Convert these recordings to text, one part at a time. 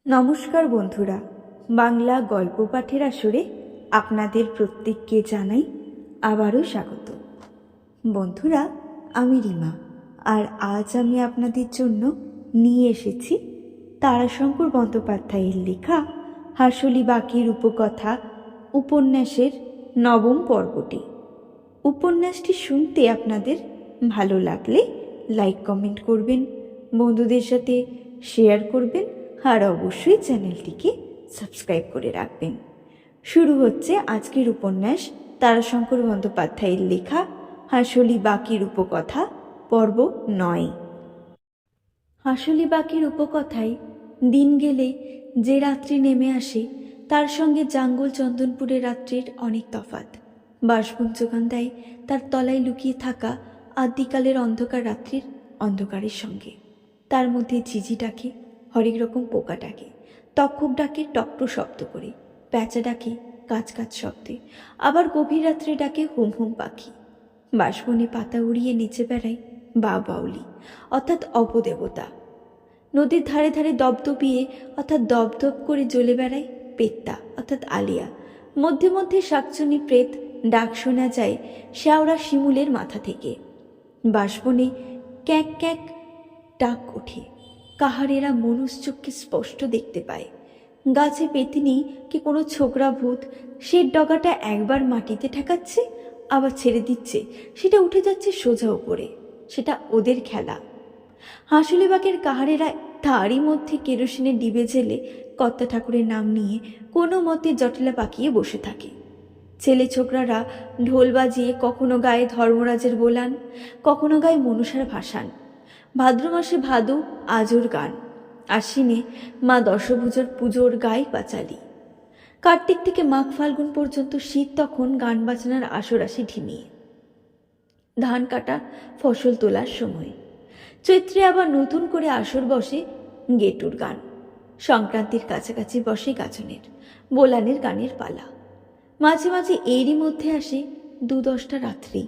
নমস্কার বন্ধুরা, বাংলা গল্প পাঠের আসরে আপনাদের প্রত্যেককে জানাই আবারও স্বাগত। বন্ধুরা, আমি রিমা, আর আজ আমি আপনাদের জন্য নিয়ে এসেছি তারাশঙ্কর বন্দ্যোপাধ্যায়ের লেখা হাঁসলি বাঁকের উপকথা উপন্যাসের নবম পর্বটি। উপন্যাসটি শুনতে আপনাদের ভালো লাগলে লাইক কমেন্ট করবেন, বন্ধুদের সাথে শেয়ার করবেন, আর অবশ্যই চ্যানেলটিকে সাবস্ক্রাইব করে রাখবেন। শুরু হচ্ছে আজকের উপন্যাস তারাশঙ্কর বন্দ্যোপাধ্যায়ের লেখা হাঁসলি বাঁকের উপকথা পর্ব 9। হাঁসলি বাঁকের উপকথায় দিন গেলে যে রাত্রি নেমে আসে তার সঙ্গে জাঙ্গল চন্দনপুরের রাত্রির অনেক তফাৎ। বাঁশবন যোগান দেয় তার তলায় লুকিয়ে থাকা আদ্যিকালের অন্ধকার রাত্রির অন্ধকারের সঙ্গে। তার মধ্যে ঝিঝি ডাকে, হরেক রকম পোকা ডাকে, তক্ষক ডাকে টকটো শব্দ করে, প্যাঁচা ডাকে কাঁচ কাঁচ শব্দে, আবার গভীর রাত্রে ডাকে হুম হুম পাখি। বাঁশবনে পাতা উড়িয়ে নেচে বেড়ায় বাউলি অর্থাৎ অপদেবতা। নদীর ধারে ধারে দপদপিয়ে অর্থাৎ দপদপ করে জ্বলে বেড়ায় পেত্তা অর্থাৎ আলিয়া। মধ্যে মধ্যে শাকচুনি প্রেত ডাক শোনা যায় শ্যাওড়া শিমুলের মাথা থেকে। বাঁশবনে ক্যাঁক ক্যাঁক ডাক ওঠে, কাহারেরা মনুষ্যকে স্পষ্ট দেখতে পায়। গাছে পেতিনি কি কোনো ছোকরা ভূত সে ডগাটা একবার মাটিতে ঠেকাচ্ছে, আবার ছেড়ে দিচ্ছে, সেটা উঠে যাচ্ছে সোজা উপরে। সেটা ওদের খেলা। হাঁসলি বাঁকের কাহারেরা তারই মধ্যে কেরোসিনে ডিবে জেলে কর্তা ঠাকুরের নাম নিয়ে কোনো মতে জটলা পাকিয়ে বসে থাকে। ছেলে ছোকরারা ঢোল বাজিয়ে কখনো গায়ে ধর্মরাজের বোলান, কখনো গায়ে মনুষার ভাসান। ভাদ্র মাসে ভাদু আজর গান, আশ্বিনে মা দশভুজার পুজোর গায়ে পাঁচালি। কার্তিক থেকে মাঘ ফাল্গুন পর্যন্ত শীত তখন গান বাজনার আসর আসে ঢিমিয়ে। ধান কাটা ফসল তোলার সময়। চৈত্রে আবার নতুন করে আসর বসে গেটুর গান। সংক্রান্তির কাছাকাছি বসে গাজনের বোলানের গানের পালা। মাঝে মাঝে এরই মধ্যে আসে 2-10টা রাত্রি,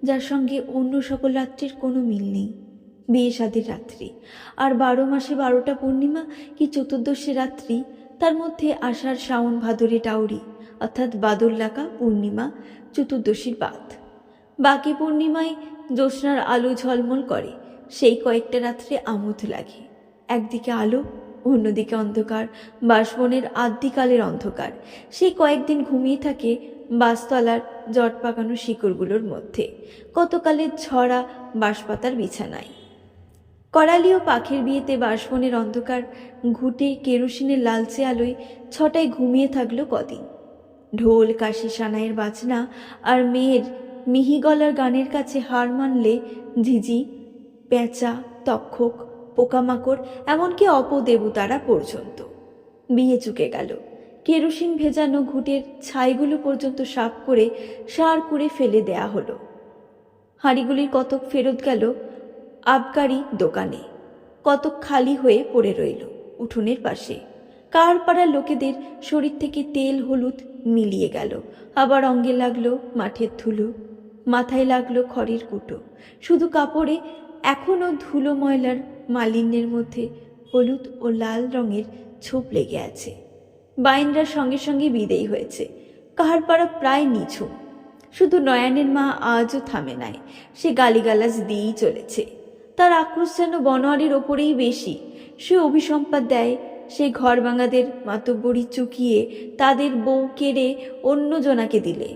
যার সঙ্গে অন্য সকল রাত্রির কোনো মিল নেই। বিয়ে শাদির রাত্রি, আর 12 মাসে 12টা পূর্ণিমা কি চতুর্দশী রাত্রি, তার মধ্যে আষাঢ় শ্রাবণ ভাদরে টাউরি অর্থাৎ বাদল লাগা পূর্ণিমা, চতুর্দশীর বাদ। বাকি পূর্ণিমায় জ্যোৎস্নার আলো ঝলমল করে, সেই কয়েকটা রাত্রে আমোদ লাগে। একদিকে আলো, অন্যদিকে অন্ধকার, বাঁশবনের আদ্যিকালের অন্ধকার। সেই কয়েকদিন ঘুমিয়ে থাকে বাঁশতলার জট পাকানো শিকড়গুলোর মধ্যে, কতকালের ঝরা বাঁশপাতার বিছানায়। করালি ও পাখির বিয়েতে বাঁশবনের অন্ধকার ঘুটে কেরোসিনের লালচে আলোয় 6টায় ঘুমিয়ে থাকলো কদিন। ঢোল কাশি সানাইয়ের বাজনা আর মেয়ের মিহি গলার গানের কাছে হার মানলে ঝিঝি, পেঁচা, তক্ষক, পোকামাকড়, এমনকি অপদেবতারা পর্যন্ত। বিয়ে চুকে গেল। কেরোসিন ভেজানো ঘুটের ছাইগুলো পর্যন্ত সাফ করে সার করে ফেলে দেয়া হলো। হাঁড়িগুলির কতক ফেরত গেল আবগারি দোকানে, কতক খালি হয়ে পড়ে রইল উঠোনের পাশে। কার পাড়ার লোকেদের শরীর থেকে তেল হলুদ মিলিয়ে গেল, আবার অঙ্গে লাগলো মাঠের ধুলো, মাথায় লাগলো খড়ের কুটো। শুধু কাপড়ে এখনও ধুলো ময়লার মালিন্যের মধ্যে হলুদ ও লাল রঙের ছোপ লেগে আছে। বাইনরা সঙ্গে সঙ্গে বিদেয়ী হয়েছে। কাহার পাড়া প্রায় নিঝুম। শুধু নয়নের মা আজও থামে নাই, সে গালিগালাজ দিয়েই চলেছে। তার আক্রোশ যেন বনোয়ারির ওপরেই বেশি। সে অভিসম্পাদ দেয় সে ঘর ভাঙাদের মাতব্বরি চুকিয়ে তাদের বউ কেড়ে অন্য জনাকে দিলে।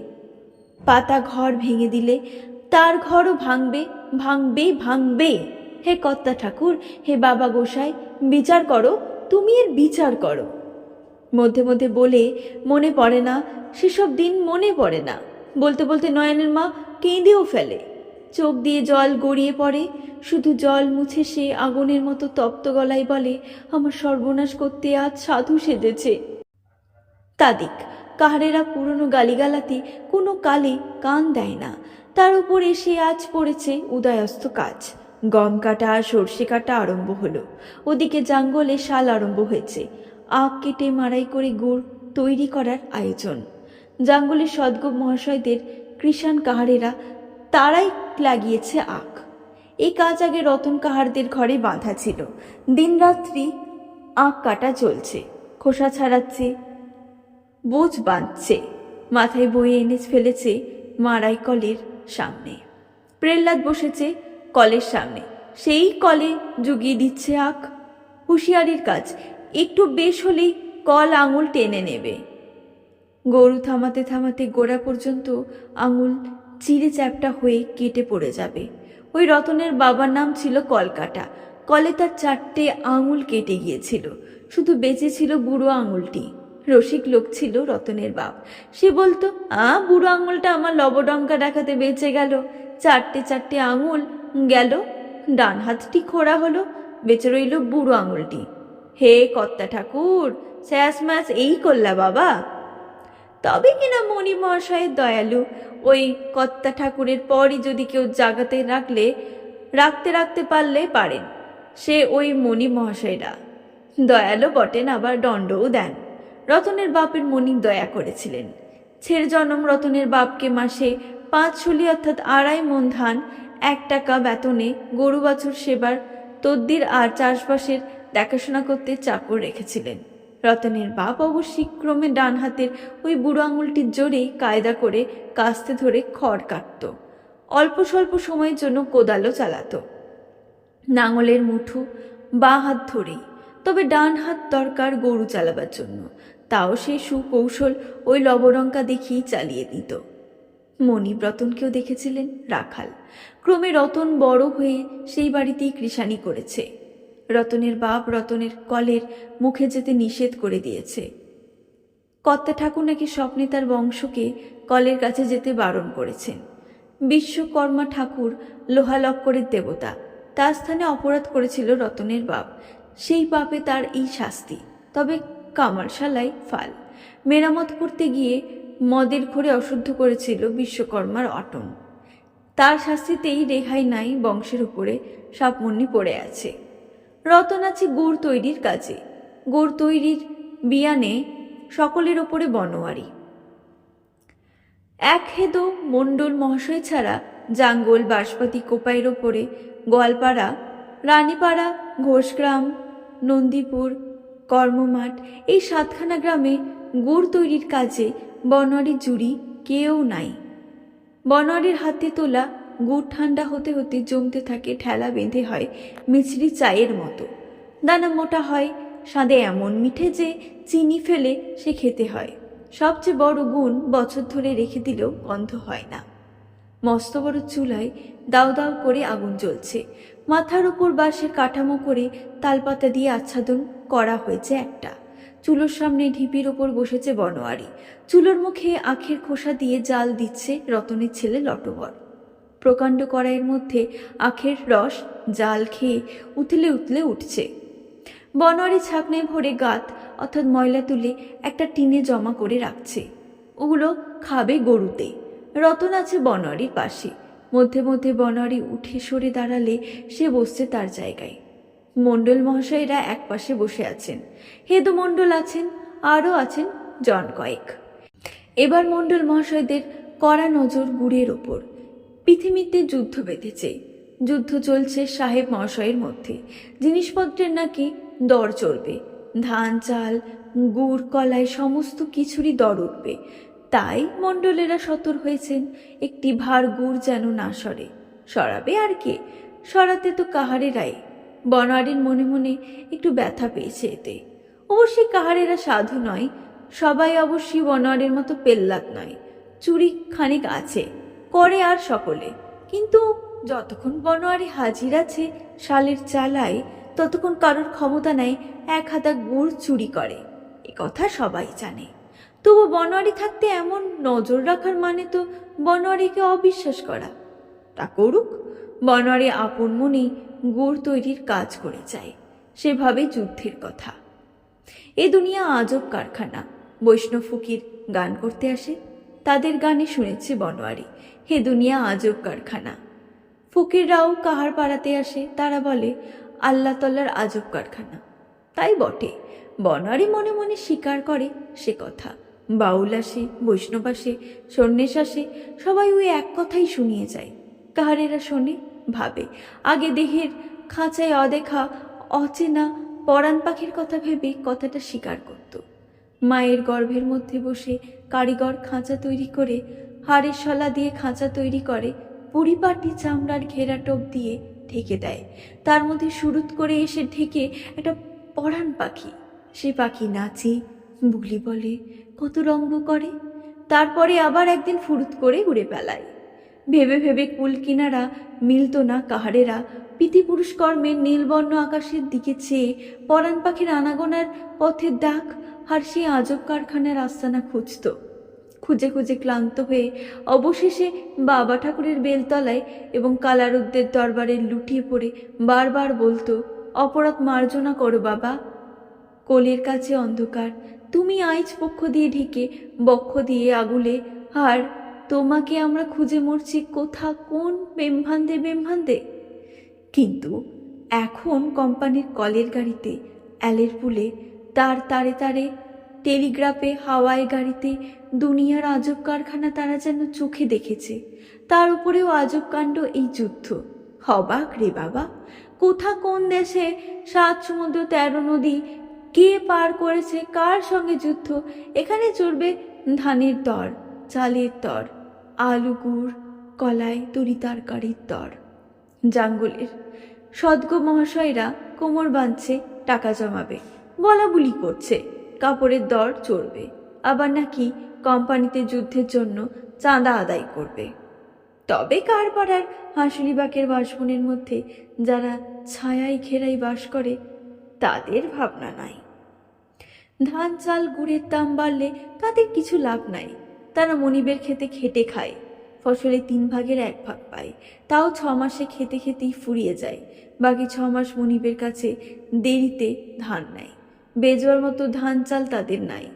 পাতা ঘর ভেঙে দিলে তার ঘরও ভাঙবে, ভাঙবে, ভাঙবে। হে কর্তা ঠাকুর, হে বাবা গোসাই, বিচার করো, তুমি এর বিচার করো। মধ্যে মধ্যে বলে মনে পড়ে না, সেসব দিন মনে পড়ে না। বলতে বলতে নয়নের মা কেঁদেও ফেলে, চোখ দিয়ে জল গড়িয়ে পড়ে। শুধু জল মুছে সে আগুনের মতো তপ্ত গলায় বলে, আমার সর্বনাশ করতে আজ সাধু সেজেছে। তাদিক কাহারেরা পুরনো গালিগালাতে কোনো কালে কান দেয় না। তার উপর এসে আজ পড়েছে উদয়স্ত কাজ। গম কাটা সর্ষে কাটা আরম্ভ হলো। ওদিকে জাঙ্গলে শাল আরম্ভ হয়েছে। আখ কেটে মাড়াই করে গুড় তৈরি করার আয়োজন। জাঙ্গলের সদ্গোপ মহাশয়দের কৃষাণ কাহারেরা তারাই লাগিয়েছে আখ। এই কাজ আগে রতন কাহারদের ঘরে বাঁধা ছিল। দিনরাত্রি আঁক কাটা চলছে, খোসা ছাড়াচ্ছে, বোঝ বাঁধছে, মাথায় বয়ে এনে ফেলেছে মারাই কলের সামনে। প্রহ্লাদ বসেছে কলের সামনে, সেই কলে জুগিয়ে দিচ্ছে আঁক। হুঁশিয়ারির কাজ, একটু বেশ হলেই কল আঙুল টেনে নেবে। গরু থামাতে থামাতে গোড়া পর্যন্ত আঙুল চিড়ে চ্যাপটা হয়ে কেটে পড়ে যাবে। ওই রতনের বাবার নাম ছিল কলকাটা। কলে তার 4টে আঙুল কেটে গিয়েছিল, শুধু বেঁচে ছিল বুড়ো আঙুলটি। রসিক লোক ছিল রতনের বাপ। সে বলতো, বুড়ো আঙুলটা আমার লবডঙ্কা দেখাতে বেঁচে গেল, 4টে আঙুল গেল, ডান হাতটি খোড়া হলো, বেঁচে রইল বুড়ো আঙুলটি। হে কর্তা ঠাকুর, স্যাস ম্যাস এই করলা বাবা। তবে কিনা মণি মহাশয়ের দয়ালু। ওই কর্তা ঠাকুরের পরই যদি কেউ জাগাতে রাখতে পারলে পারেন, সে ওই মণি মহাশয়রা। দয়ালু বটেন, আবার দণ্ডও দেন। রতনের বাপের মণি দয়া করেছিলেন। ছেড়ে জনম রতনের বাপকে মাসে 5 শলি অর্থাৎ 2.5 মণ ধান, 1 টাকা বেতনে গরু বাছুর সেবার তদ্দির আর চাষবাসের দেখাশোনা করতে চাকর রেখেছিলেন। রতনের বাপ অবশ্যই ক্রমে ডান হাতের ওই বুড়ো আঙুলটির জোরেই কায়দা করে কাস্তে ধরে খড় কাটত। অল্প স্বল্প সময়ের জন্য কোদালও চালাতো, নাঙলের মুঠো বাঁ হাত ধরেই। তবে ডান হাত দরকার গরু চালাবার জন্য, তাও সে সুকৌশল ওই লবডঙ্কা দেখেই চালিয়ে দিত। মণি রতনকেও দেখেছিলেন রাখাল। ক্রমে রতন বড় হয়ে সেই বাড়িতেই কৃষানি করেছে। রতনের বাপ রতনের কলের মুখে যেতে নিষেধ করে দিয়েছে। কর্তা ঠাকুর নাকি স্বপ্নে তার বংশকে কলের কাছে যেতে বারণ করেছেন। বিশ্বকর্মা ঠাকুর লোহালক্করের দেবতা, তার স্থানে অপরাধ করেছিল রতনের বাপ। সেই পাপে তার এই শাস্তি। তবে কামারশালায় ফাল। মেরামত করতে গিয়ে মদের ঘরে অশুদ্ধ করেছিল বিশ্বকর্মার অটন। তার শাস্তিতেই রেহাই নাই, বংশের উপরে সাপমন্নি পড়ে আছে। রতন আছে গুড় তৈরির কাজে। গুড় তৈরির বিয়ানে সকলের ওপরে বনোয়ারি। এক হেদো মণ্ডল মহাশয় ছাড়া জাঙ্গল বাঁশপাতি কোপাইয়ের ওপরে গোয়ালপাড়া, রানীপাড়া, ঘোষগ্রাম, নন্দীপুর, কর্মমাঠ, এই 7খানা গ্রামে গুড় তৈরির কাজে বনোয়ারি জুড়ি কেউ নাই। বনোয়ারির হাতে তোলা গুড় ঠান্ডা হতে হতে জমতে থাকে, ঠেলা বেঁধে হয় মিছরি চায়ের মতো। দানা মোটা হয়, স্বাদে এমন মিঠে যে চিনি ফেলে সে খেতে হয়। সবচেয়ে বড় গুণ, বছর ধরে রেখে দিলেও গন্ধ হয় না। মস্ত বড় চুলায় দাও দাও করে আগুন জ্বলছে। মাথার উপর বাঁশের কাঠামো করে তালপাতা দিয়ে আচ্ছাদন করা হয়েছে একটা। চুলোর সামনে ঢিপির ওপর বসেছে বনোয়ারি। চুলোর মুখে আখের খোসা দিয়ে জাল দিচ্ছে রতনের ছেলে লটবর। প্রকাণ্ড কড়াইয়ের মধ্যে আখের রস জাল খেয়ে উতলে উতলে উঠছে। বনোয়ারি ছাকনায় ভরে গাত অর্থাৎ ময়লা তুলে একটা টিনে জমা করে রাখছে। ওগুলো খাবে গরুতে। রতন আছে বনোয়ারির পাশে। মধ্যে মধ্যে বনোয়ারি উঠে সরে দাঁড়ালে সে বসছে তার জায়গায়। মণ্ডল মহাশয়েরা এক পাশে বসে আছেন। হেদু মণ্ডল আছেন, আরও আছেন জন কয়েক। এবার মণ্ডল মহাশয়দের কড়া নজর গুড়ের ওপর। পৃথিবীতে যুদ্ধ বেঁধেছে। যুদ্ধ চলছে সাহেব মহাশয়ের মধ্যে। জিনিসপত্রের নাকি দর চড়বে। ধান চাল গুড় কলাই সমস্ত কিছুরই দর উঠবে। তাই মণ্ডলেরা সতর হয়েছেন একটি ভার গুড় যেন না সরে। সরাবে আর কে? সরাতে তো কাহারেরাই। বনোয়ারির মনে মনে একটু ব্যথা পেয়েছে এতে। অবশ্যই কাহারেরা সাধু নয়, সবাই অবশ্যই বনোয়ারির মতো পেল্লাক নয়। চুরি খানিক আছে, করে আর সকলে। কিন্তু যতক্ষণ বনোয়ারি হাজির আছে শালের চালায়, ততক্ষণ কারোর ক্ষমতা নেই 1 হাতা গুড় চুরি করে। এ কথা সবাই জানে। তবু বনোয়ারি থাকতে এমন নজর রাখার মানে তো বনোয়ারিকে অবিশ্বাস করা। তা করুক, বনোয়ারি আপন মনেই গুড় তৈরির কাজ করে যায়। সেভাবে যুদ্ধের কথা। এ দুনিয়া আজব কারখানা। বৈষ্ণব ফকির গান করতে আসে, তাদের গানে শুনেছে বনোয়ারি, হে দুনিয়া আজব কারখানা। ফকিররাও কাহার পাড়াতে আসে, তারা বলে আল্লাহ তাআলার আজব কারখানা। তাই বটে, বনোয়ারি মনে মনে স্বীকার করে সে কথা। বাউল আসে, বৈষ্ণব আসে, সন্ন্যাস আসে, সবাই ওই এক কথাই শুনিয়ে যায়। কাহারেরা শোনে, ভাবে আগে দেহের খাঁচায় অদেখা অচেনা পরাণ পাখির কথা ভেবে কথাটা স্বীকার করত। মায়ের গর্ভের মধ্যে বসে কারিগর খাঁচা তৈরি করে, হাড়ের শলা দিয়ে খাঁচা তৈরি করে, পরিপাটি চামড়ার ঘেরাটোপ দিয়ে ঢেকে দেয়। তার মধ্যে সুরুত করে এসে ঢেকে একটা পরাণ পাখি। সে পাখি নাচে, বুলি বলে, কত রঙ্গ করে, তারপরে আবার একদিন ফুরুত করে উড়ে বেলায়। ভেবে ভেবে কুল কিনারা মিলত না কাহারেরা। পিতৃপুরুষ কর্মের নীলবর্ণ আকাশের দিকে চেয়ে পরাণ পাখির আনাগোনার পথের ডাক আর সেই আজব কারখানার আস্তানা খুঁজত। খুঁজে খুঁজে ক্লান্ত হয়ে অবশেষে বাবা ঠাকুরের বেলতলায় এবং কালারুদ্দের দরবারে লুটিয়ে পড়ে বারবার বলতো, অপরাধ মার্জনা করো বাবা, কোলের কাছে অন্ধকার, তুমি আইচ পক্ষ দিয়ে ঢেকে বক্ষ দিয়ে আগুলে, আর তোমাকে আমরা খুঁজে মরছি কোথা, কোন বেমভান্দে। কিন্তু এখন কোম্পানির কলের গাড়িতে, অ্যালের পুলে, তারে তারে, টেলিগ্রাফে, হাওয়াই গাড়িতে দুনিয়ার আজব কারখানা তারা যেন চোখে দেখেছে। তার উপরেও আজব কাণ্ড এই যুদ্ধ। অবাক রে বাবা, কোথা কোন দেশে 7 সমুদ্র 13 নদী, কে পার করেছে, কার সঙ্গে যুদ্ধ। এখানে চড়বে ধানের দর, চালের দর, আলু গুড়, কলাই, তরি তরকারির দর। জাঙ্গলের সদ্গো মহাশয়রা কোমর বাঁধছে, টাকা জমাবে, বলা বুলি করছে, কাপড়ের দর চড়বে, আবার নাকি কোম্পানিতে যুদ্ধের জন্য চাঁদা আদায় করবে। তবে কার পাড়ার হাঁসুলিবাকের বাসবনের মধ্যে যারা ছায়ায় ঘেরাই বাস করে, তাদের ভাবনা নাই। ধান চাল গুড়ের দাম বাড়লে তাদের কিছু লাভ নাই। তারা মনিবের খেতে খেটে খায়, ফসলে 3 ভাগের 1 ভাগ পায়, তাও 6 মাসে খেতে খেতেই ফুরিয়ে যায়। বাকি 6 মাস মনিবের কাছে দেরিতে ধান নেয়। বেচবার মতো ধান চাল তাদের নাই,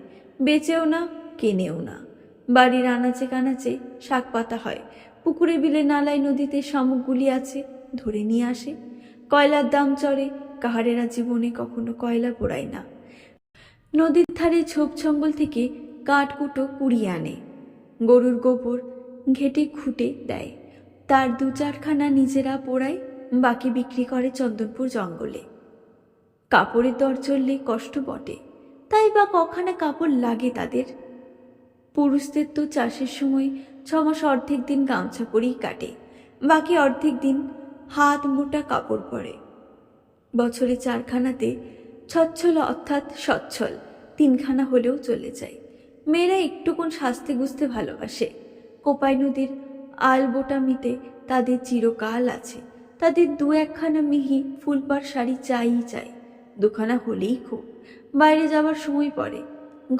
বেচেও না, কেনেও না। বাড়ির আনাচে কানাচে শাক পাতা হয়, পুকুরে বিলে নালায় নদীতে শামুকগুলি আছে, ধরে নিয়ে আসে। কয়লার দাম চড়ে, কাহারেরা জীবনে কখনো কয়লা পোড়ায় না। নদীর ধারে ঝোপ জঙ্গল থেকে কাঠকুটো কুড়িয়ে আনে, গরুর গোবর ঘেটে খুঁটে দেয়, তার 2-4খানা নিজেরা পোড়ায়, বাকি বিক্রি করে চন্দনপুর জঙ্গলে। কাপড়ের দর চললে কষ্ট বটে, তাই বা কখানা কাপড় লাগে তাদের। পুরুষদের তো চাষের সময় 6 মাস অর্ধেক দিন গামছা পরেই কাটে, বাকি অর্ধেক দিন হাত মোটা কাপড় পরে। বছরে 4খানাতে ছচ্ছল অর্থাৎ সচ্ছল 3খানা হলেও চলে যায়। মেয়েরা একটুকুন সাজতে গুজতে ভালোবাসে। কোপাই নদীর আলবোটামিতে তাদের চিরকাল আছে। তাদের 2-1খানা মিহি ফুলপার শাড়ি চাই, 2খানা হলেই খুব। বাইরে যাবার সময় পড়ে,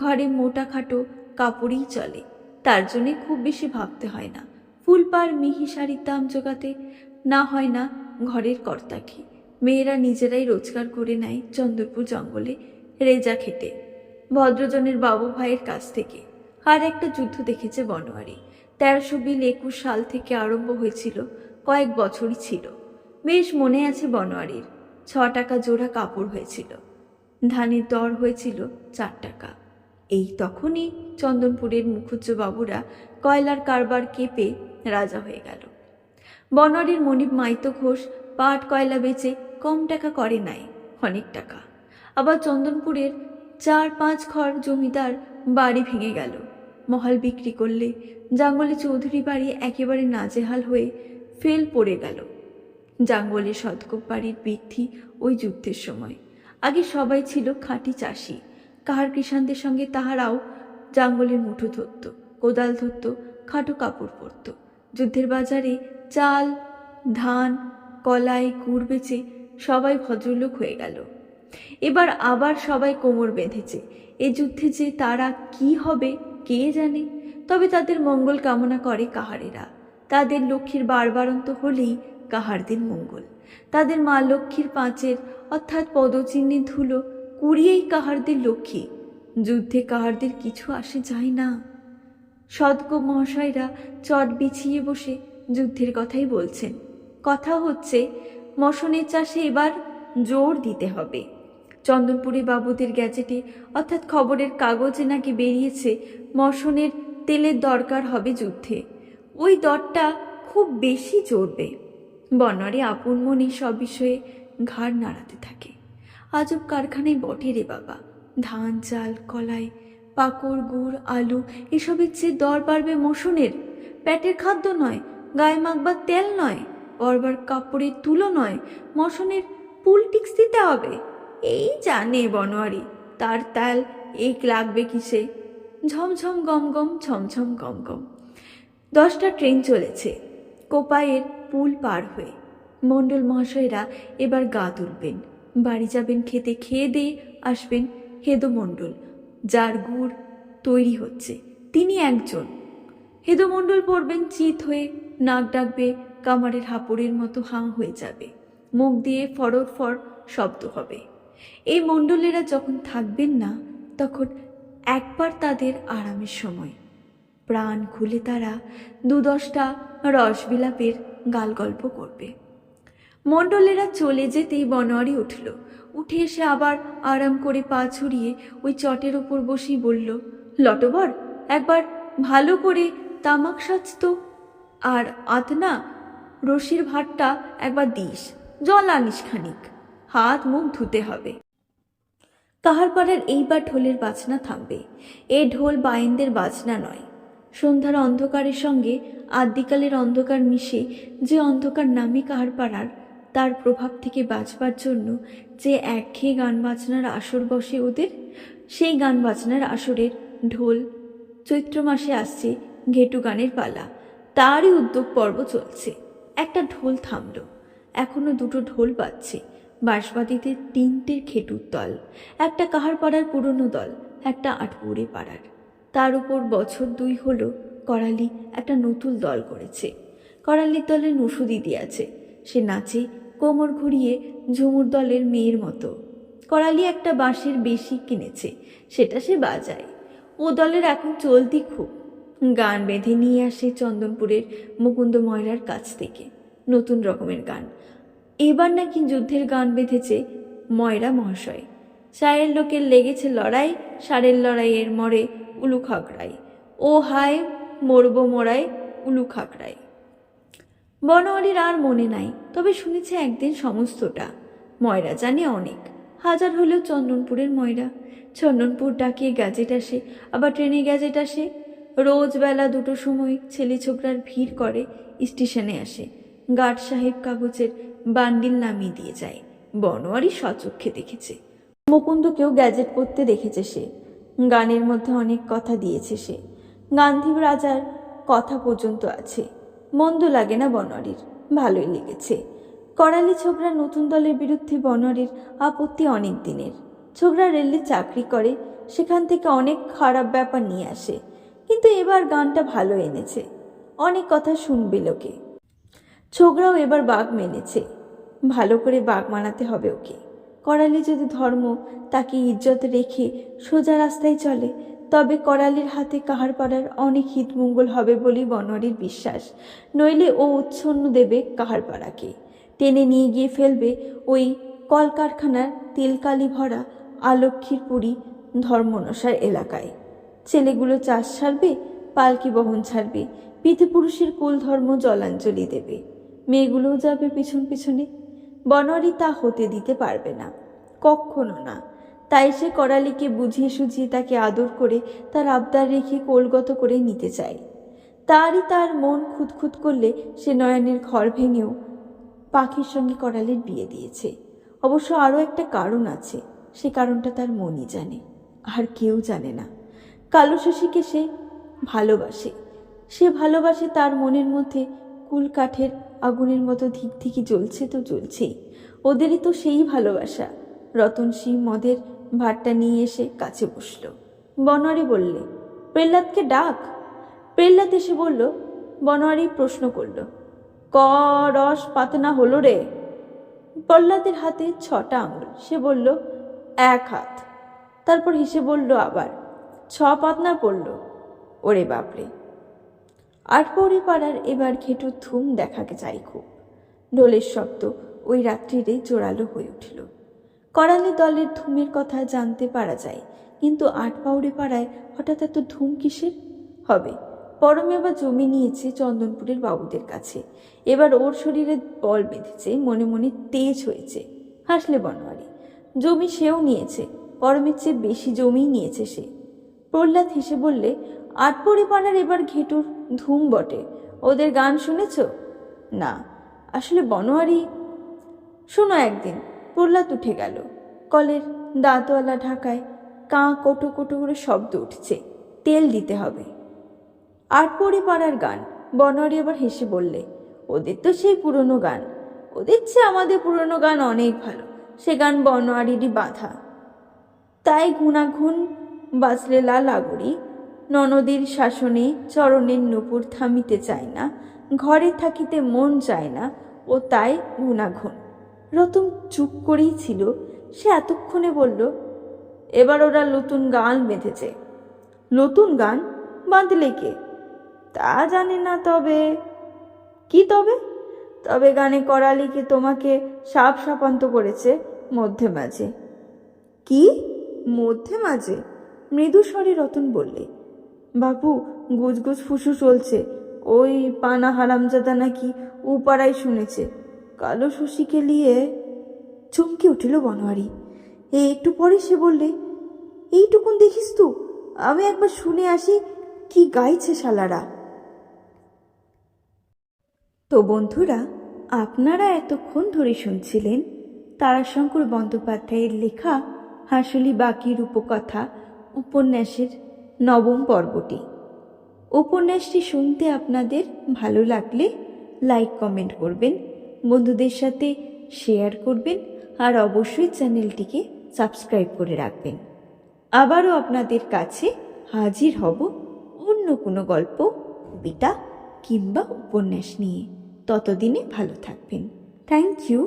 ঘরে মোটা খাটো কাপড়ই চলে, তার জন্যে খুব বেশি ভাবতে হয় না। ফুলপার মিহি শাড়ির দাম জোগাতে না হয় না ঘরের কর্তাকে। মেয়েরা নিজেরাই রোজগার করে নেয় চন্দনপুর জঙ্গলে রেজা খেটে, ভদ্রজনের বাবু ভাইয়ের কাছ থেকে। আর একটা যুদ্ধ দেখেছে বনোয়ারি। 1321 সাল থেকে আরম্ভ হয়েছিল, কয়েক বছরই ছিল। বেশ মনে আছে বনোয়ারির। 6 টাকা জোড়া কাপড় হয়েছিল, ধানের দর হয়েছিল 4 টাকা। এই তখনই চন্দনপুরের মুখুজ্জ বাবুরা কয়লার কারবার কেঁপে রাজা হয়ে গেল। বনোয়ারির মনিব মাইতো ঘোষ পাট কয়লা বেচে কম টাকা করে নাই, অনেক টাকা। আবার চন্দনপুরের 4-5 ঘর জমিদার বাড়ি ভেঙে গেল। মহাল বিক্রি করলে জাঙ্গলে চৌধুরী বাড়ি একেবারে নাজেহাল হয়ে ফেল পড়ে গেল। জাঙ্গলে সদকোপ বাড়ির বৃদ্ধি ওই যুদ্ধের সময়। আগে সবাই ছিল খাঁটি চাষি। কাহার কৃষাণদের সঙ্গে তাহারাও জাঙ্গলের মুঠো ধরত, কোদাল ধরত, খাটো কাপড় পরত। যুদ্ধের বাজারে চাল, ধান, কলাই, গুড় বেচে সবাই ভদ্রলোক হয়ে গেল। এবার আবার সবাই কোমর বেঁধেছে। এ যুদ্ধে যে তারা কি হবে কে জানে। তবে তাদের মঙ্গল কামনা করে কাহারেরা। তাদের লক্ষ্মীর বারবারন্ত হলেই কাহারদের মঙ্গল। তাদের মা লক্ষ্মীর পাঁচের অর্থাৎ পদচিহ্নের ধুলো কুড়িয়েই কাহারদের লক্ষ্মী। যুদ্ধে কাহারদের কিছু আসে যায় না। সদগো মহাশয়রা চট বিছিয়ে বসে যুদ্ধের কথাই বলছেন। কথা হচ্ছে মশনের চাষে এবার জোর দিতে হবে। চন্দনপুরি বাবুদের গ্যাজেটে অর্থাৎ খবরের কাগজে নাকি বেরিয়েছে মশনের তেলের দরকার হবে যুদ্ধে। ওই দরটা খুব বেশি চড়বে। বনোয়ারি আপন মনে সব বিষয়ে ঘাড় নাড়াতে থাকে। আজব কারখানায় বটে রে বাবা। ধান, চাল, কলাই, পাকড়, গুড়, আলু এসবের চেয়ে দর বাড়বে মশনের। পেটের খাদ্য নয়, গায়ে মাখবার তেল নয়, পরবার কাপড়ের তুলো নয়, মশনের পুলটিক্স দিতে হবে। এই জানে বনোয়ারি তার তেল এক লাগবে কিসে। ঝমঝম গম গম, ঝমঝম গম গম। 10টা ট্রেন চলেছে কোপাইয়ের পুল পার হয়ে। মণ্ডল মহাশয়েরা এবার গা তুলবেন, বাড়ি যাবেন খেতে, খেয়ে দিয়ে আসবেন হেদো মণ্ডল, যার গুড় তৈরি হচ্ছে তিনি একজন। হেদো মণ্ডল পড়বেন চিত হয়ে, নাক ডাকবে কামারের হাঁপড়ের মতো হাঁ হয়ে যাবে, মুখ দিয়ে ফরর ফর শব্দ হবে। এই মণ্ডলেরা যখন থাকবেন না তখন একবার তাদের আরামের সময়। প্রাণ খুলে তারা 2-10টা রসবিলাপের গাল গল্প করবে। মণ্ডলেরা চলে যেতেই বনোয়ারি উঠল, উঠে এসে আবার আরাম করে পা ছড়িয়ে ওই চটের ওপর বসেই বলল, লটবর একবার ভালো করে তামাক সাজত, আর আতনা রশির ভাতটা একবার দিস, জল আনিস খানিক, হাত মুখ ধুতে হবে। কাহারপাড়ার এইবার ঢোলের বাজনা থামবে। এ ঢোল বায়েনদের বাজনা নয়। সন্ধ্যার অন্ধকারের সঙ্গে আদ্যিকালের অন্ধকার মিশে যে অন্ধকার নামে কাহারপাড়ার, তার প্রভাব থেকে বাঁচবার জন্য যে একঘেয়ে গান বাজনার আসর বসে ওদের, সেই গান বাজনার আসরের ঢোল। চৈত্র মাসে আসছে ঘেটু গানের পালা, তারই উদ্যোগ পর্ব চলছে। একটা ঢোল থামল, এখনো 2টো ঢোল বাজছে। বাঁশবাতিতে 3টে ঘেটুর দল, একটা কাহারপাড়ার পুরনো দল, একটা আটপুরে পাড়ার। তার উপর বছর 2 হলো করালি একটা নতুন দল করেছে। করালির দলে নুসু দিদি আছে, সে নাচে কোমর ঘুরিয়ে ঝুমুর দলের মেয়ের মতো। করালি একটা বাঁশের বেশি কিনেছে, সেটা সে বাজায়। ও দলের এখন চলতি খুব। গান বেঁধে নিয়ে আসে চন্দনপুরের মুকুন্দ ময়রার কাছ থেকে, নতুন রকমের গান। এবার নাকি যুদ্ধের গান বেঁধেছে ময়রা মহাশয়। সায়ের লোকের লেগেছে লড়াই, সারের লড়াইয়ের মরে উলু খাকড়াই, ও হায় মরব মোড়ায় উলু খাকড়াই। বনোয়ারির আর মনে নাই, তবে শুনেছে একদিন সমস্তটা। ময়রা জানে অনেক, হাজার হলেও চন্দনপুরের ময়রা। চন্দনপুর ডাকিয়ে গ্যাজেট আসে, আবার ট্রেনে গ্যাজেট আসে। রোজ বেলা 2টোর সময় ছেলে ছোকরার ভিড় করে স্টেশনে আসে, গার্ড সাহেব কাগজের বান্ডিল নামিয়ে দিয়ে যায়। বনোয়ারি সচক্ষে দেখেছে। মুকুন্দকেও গ্যাজেট পড়তে দেখেছে সে। গানের মধ্যে অনেক কথা দিয়েছে সে, গান্ধী রাজার কথা পর্যন্ত আছে। মন্দ লাগে না বনোয়ারির, ভালোই লেগেছে। করালি ছোকরা নতুন দলের বিরুদ্ধে বনোয়ারির আপত্তি অনেক দিনের। ছোকরা রেলে চাকরি করে, সেখান থেকে অনেক খারাপ ব্যাপার নিয়ে আসে, কিন্তু এবার গানটা ভালো এনেছে, অনেক কথা শুনবে লোকে। ছোকরাও এবার বাঘ মেনেছে, ভালো করে বাঘ মানাতে হবে ওকে। করালি যদি ধর্ম তাকে ইজ্জত রেখে সোজা রাস্তায় চলে, তবে করালির হাতে কাহারপাড়ার অনেক হিতমঙ্গল হবে বলেই বনোয়ারির বিশ্বাস। নইলে ও উচ্ছন্ন দেবে কাহারপাড়াকে, টেনে নিয়ে গিয়ে ফেলবে ওই কলকারখানার তেলকালি ভরা আলক্ষীরপুরী ধর্মনশার এলাকায়। ছেলেগুলো চাষ ছাড়বে, পালকি বহন ছাড়বে, পিতৃপুরুষের কুল ধর্ম জলাঞ্জলি দেবে, মেয়েগুলোও যাবে পিছন পিছনে। বনোয়ারি তা হতে দিতে পারবে না, কখনো না। তাই সে করালিকে বুঝিয়ে সুঝিয়ে তাকে আদর করে তার আবদার রেখে কোলগত করে নিতে চায়। তার মন খুঁতখুত করলে সে নয়নের ঘর ভেঙেও পাখির সঙ্গে করালির বিয়ে দিয়েছে। অবশ্য আরও একটা কারণ আছে, সে কারণটা তার মনই জানে, আর কেউ জানে না। কালো শশীকে সে ভালোবাসে, সে ভালোবাসে। তার মনের মধ্যে কুলকাঠের আগুনের মতো ধিকধিকি জ্বলছে তো জ্বলছেই। ওদেরই তো সেই ভালোবাসা। রতন সিং মদের ভাতটা নিয়ে এসে কাছে বসল। বনোয়ারি বললে, প্রহ্লাদকে ডাক। প্রহ্লাদ এসে বলল। বনোয়ারি প্রশ্ন করল, ক রস পাতনা হলো রে? প্রহ্লাদের হাতে 6টা আঙুল, সে বলল 1 হাত। তারপর হেসে বলল আবার 6 পাতনা পড়ল। ওরে বাপরে। আটপৌরে পাড়ার এবার ঘেটুর ধুম দেখাকে চাই খুব। ঢোলের শব্দ ওই রাত্রিরে জোরালো হয়ে উঠল। করালি দলের ধুমের কথা জানতে পারা যায়, কিন্তু আটপাউড়ে পাড়ায় হঠাৎ এত ধুম কিসের হবে? পরমে আবার জমি নিয়েছে চন্দনপুরের বাবুদের কাছে। এবার ওর শরীরে বল বেঁধেছে, মনে মনে তেজ হয়েছে। হাসলে বনোয়ারি। জমি সেও নিয়েছে, করমের চেয়ে বেশি জমি নিয়েছে সে। প্রহ্লাদ হেসে বললে, আটপড়ি পাড়ার এবার ঘেটুর ধুম বটে। ওদের গান শুনেছ? না, আসলে বনোয়ারি। শোনো একদিন। প্রহ্লাদ উঠে গেল। কলের দাঁতওয়ালা ঢাকায় কাঁ কোটো কোটো করে শব্দ উঠছে। তেল দিতে হবে। আটপড়ি পাড়ার গান। বনোয়ারি আবার হেসে বললে, ওদের তো সেই পুরনো গান। ওদের চেয়ে আমাদের পুরনো গান অনেক ভালো। সে গান বনোয়ারিরই বাঁধা। তাই গুণাগুণ বাঁচলে লাল আগরি, ননদীর শাসনে চরণের নূপুর থামিতে চায় না, ঘরে থাকিতে মন চায় না, ও তাই গুণাগুণ। রতন চুপ করেই ছিল। সে এতক্ষণে বলল, এবার ওরা নতুন গান বেঁধেছে। নতুন গান বাঁধলে কে? তা জানি না। তবে কি তবে? তবে গানে করালিকে তোমাকে সাপ সাপান্ত করেছে মধ্যে মাঝে। কি মধ্যে মাঝে? মৃদু স্বরে রতন বললে, বাবু গুজগুজ ফুসু চলছে। ওই পানা হারামজাদা নাকি উপাড়াই শুনেছে কালো শশীকে নিয়ে। চমকে উঠিল বনোয়ারি। একটু পরে সে বললে, এইটুকুন দেখিস তো, আমি একবার শুনে আসি কি গাইছে শালারা। তো বন্ধুরা, আপনারা এতক্ষণ ধরে শুনছিলেন তারাশঙ্কর বন্দ্যোপাধ্যায়ের লেখা হাঁসুলি বাঁকির উপকথা উপন্যাসের 9ম পর্বটি। উপন্যাসটি শুনতে আপনাদের ভালো লাগলে লাইক কমেন্ট করবেন, বন্ধুদের সাথে শেয়ার করবেন, আর অবশ্যই চ্যানেলটিকে সাবস্ক্রাইব করে রাখবেন। আবারও আপনাদের কাছে হাজির হব অন্য কোনো গল্প, কবিতা কিংবা উপন্যাস নিয়ে। ততদিনে ভালো থাকবেন। Thank you.